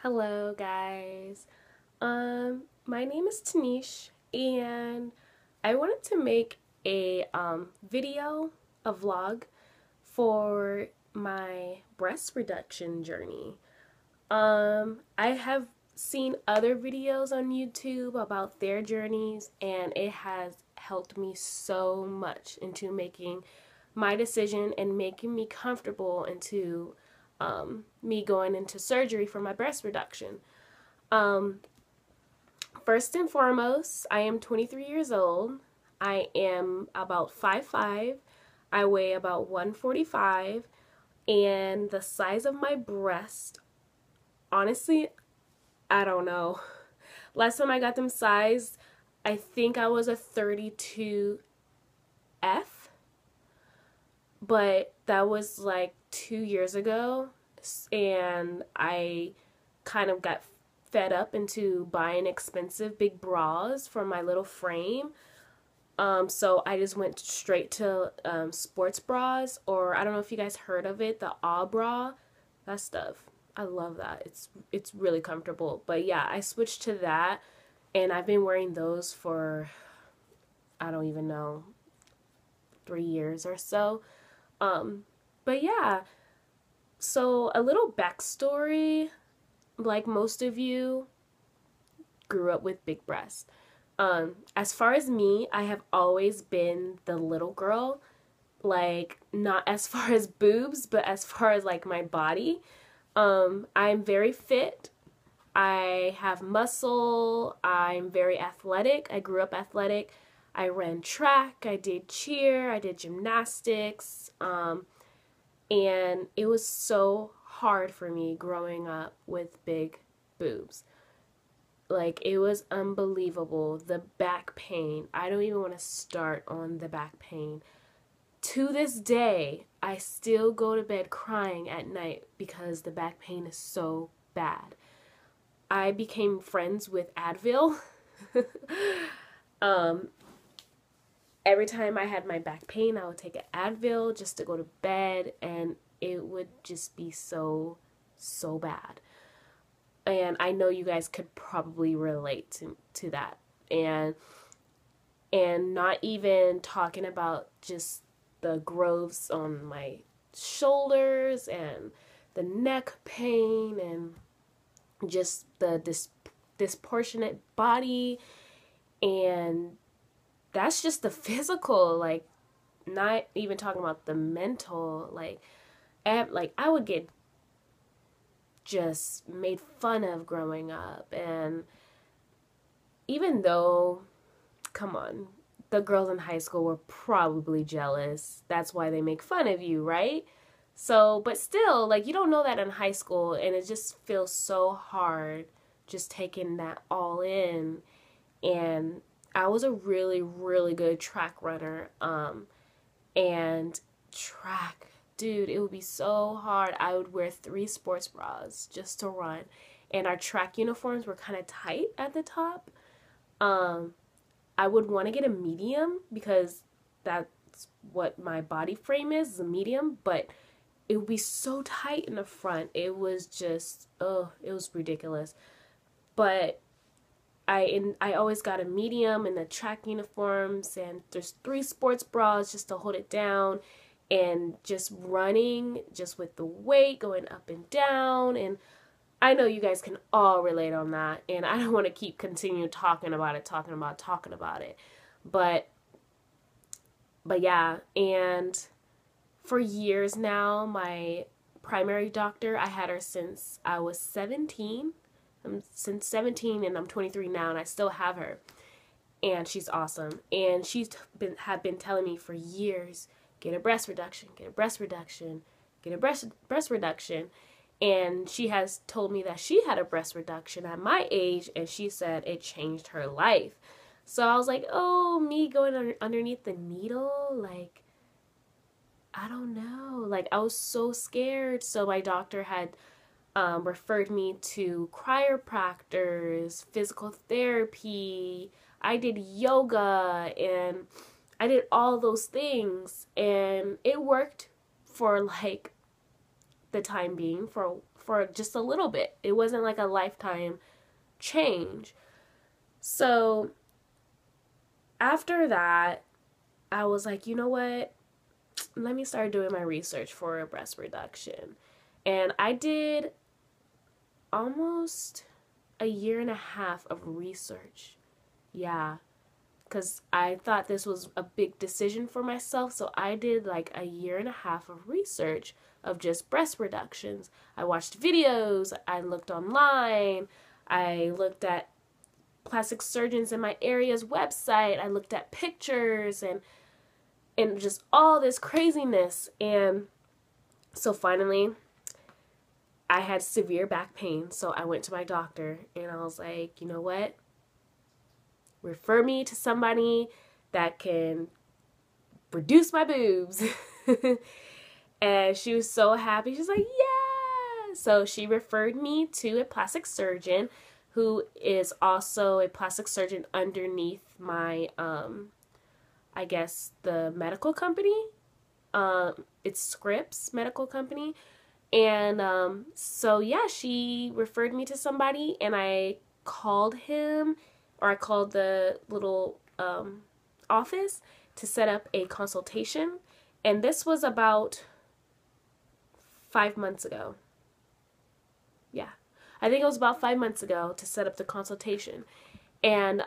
Hello guys. My name is Tanish and I wanted to make a video, a vlog for my breast reduction journey. I have seen other videos on YouTube about their journeys and it has helped me so much into making my decision and making me comfortable into me going into surgery for my breast reduction. Um, First and foremost, I am 23 years old. I am about 5'5". I weigh about 145, and the size of my breast, honestly, I don't know. Last time I got them sized, I think I was a 32F, but that was like 2 years ago, and I kind of got fed up into buying expensive big bras for my little frame. So I just went straight to sports bras, or I don't know if you guys heard of it, the A bra. That stuff, I love that. It's really comfortable. But yeah, I switched to that, and I've been wearing those for I don't even know 3 years or so. But yeah, so a little backstory, like most of you grew up with big breasts. As far as me, I have always been the little girl, like not as far as boobs, but as far as like my body. I'm very fit. I have muscle. I'm very athletic. I grew up athletic. I ran track. I did cheer. I did gymnastics. And it was so hard for me growing up with big boobs. Like, it was unbelievable. The back pain. I don't even want to start on the back pain. To this day, I still go to bed crying at night because the back pain is so bad. I became friends with Advil. um, every time I had my back pain, I would take an Advil just to go to bed, and it would just be so, so bad. And I know you guys could probably relate to that. And not even talking about just the growths on my shoulders and the neck pain and just the disproportionate body, and that's just the physical, like not even talking about the mental, like I would get just made fun of growing up. And even though, come on, the girls in high school were probably jealous, that's why they make fun of you, right? So, but still, like, you don't know that in high school, and it just feels so hard just taking that all in. And I was a really, really good track runner. And track, dude, it would be so hard. I would wear 3 sports bras just to run. And our track uniforms were kind of tight at the top. I would want to get a medium because that's what my body frame is a medium, but it would be so tight in the front. It was just, oh, it was ridiculous. But I always got a medium in the track uniforms, and there's 3 sports bras just to hold it down, and just running just with the weight going up and down. And I know you guys can all relate on that, and I don't want to keep continue talking about it. But yeah, and for years now, my primary doctor, I had her since I was 17. Since 17, and I'm 23 now, and I still have her. And she's awesome. And had been telling me for years, get a breast reduction, get a breast reduction, get a breast reduction. And she has told me that she had a breast reduction at my age, and she said it changed her life. So I was like, oh, me going underneath the needle, like, I don't know. Like, I was so scared. So my doctor had referred me to chiropractors, physical therapy. I did yoga, and I did all those things, and it worked for like the time being, for for just a little bit. It wasn't like a lifetime change. So after that, I was like, you know what? Let me start doing my research for a breast reduction. And I did almost a year and a half of research. Yeah, because I thought this was a big decision for myself. So I did like a year and a half of research of just breast reductions. I watched videos, I looked online, I looked at plastic surgeons in my area's website, I looked at pictures and just all this craziness. And so finally, I had severe back pain, so I went to my doctor and I was like, you know what? Refer me to somebody that can reduce my boobs. And she was so happy. She's like, yeah. So she referred me to a plastic surgeon who is also a plastic surgeon underneath my, I guess, the medical company. It's Scripps Medical Company. And so, yeah, she referred me to somebody, and I called him, or I called the little office to set up a consultation. And this was about 5 months ago. Yeah, I think it was about 5 months ago to set up the consultation. And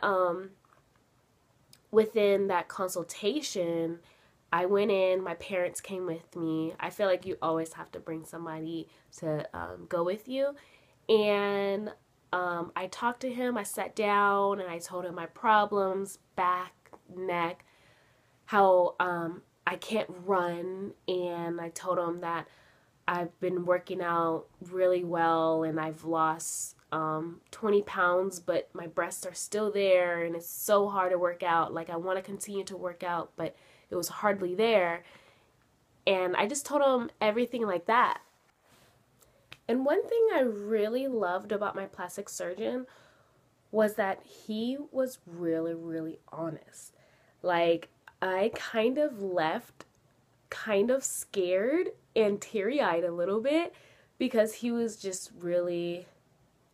within that consultation, I went in, my parents came with me. I feel like you always have to bring somebody to go with you. And I talked to him, I sat down, and I told him my problems, back, neck, how I can't run, and I told him that I've been working out really well, and I've lost 20 pounds, but my breasts are still there, and it's so hard to work out. Like, I want to continue to work out, but it was hardly there. And I just told him everything like that. And one thing I really loved about my plastic surgeon was that he was really, really honest. Like, I kind of left kind of scared and teary-eyed a little bit because he was just really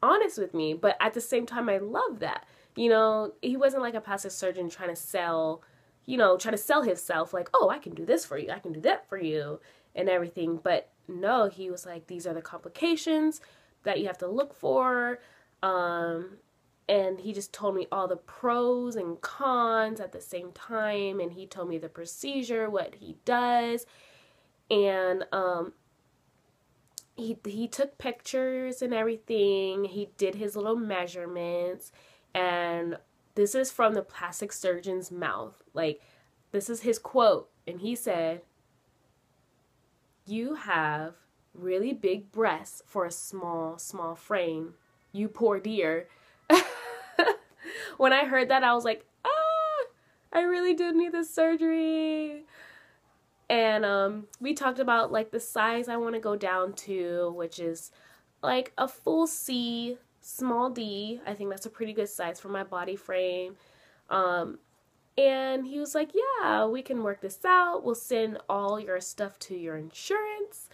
honest with me. But at the same time, I love that. You know, he wasn't like a plastic surgeon trying to sell himself, like, oh, I can do this for you, I can do that for you, and everything. But no, he was like, these are the complications that you have to look for. And he just told me all the pros and cons at the same time. And he told me the procedure, what he does. And he took pictures and everything. He did his little measurements. And this is from the plastic surgeon's mouth. Like, this is his quote. And he said, "You have really big breasts for a small, small frame. You poor dear." When I heard that, I was like, I really do need this surgery. And we talked about like the size I want to go down to, which is like a full C, small D. I think that's a pretty good size for my body frame. And he was like, yeah, we can work this out. We'll send all your stuff to your insurance,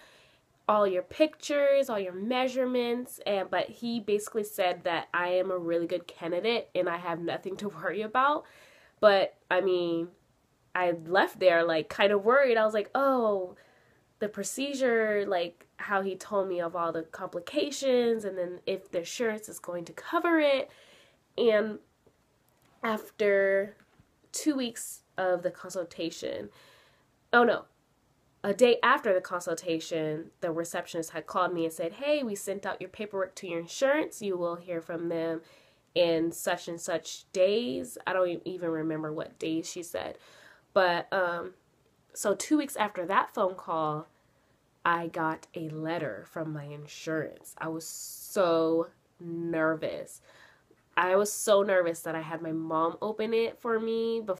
all your pictures, all your measurements. But he basically said that I am a really good candidate and I have nothing to worry about. But I mean, I left there like kind of worried. I was like, oh, the procedure, like how he told me of all the complications, and then if the insurance is going to cover it. And after 2 weeks of the consultation, oh no, a day after the consultation, the receptionist had called me and said, hey, we sent out your paperwork to your insurance. You will hear from them in such and such days. I don't even remember what days she said. But so 2 weeks after that phone call, I got a letter from my insurance. I was so nervous. I was so nervous that I had my mom open it for me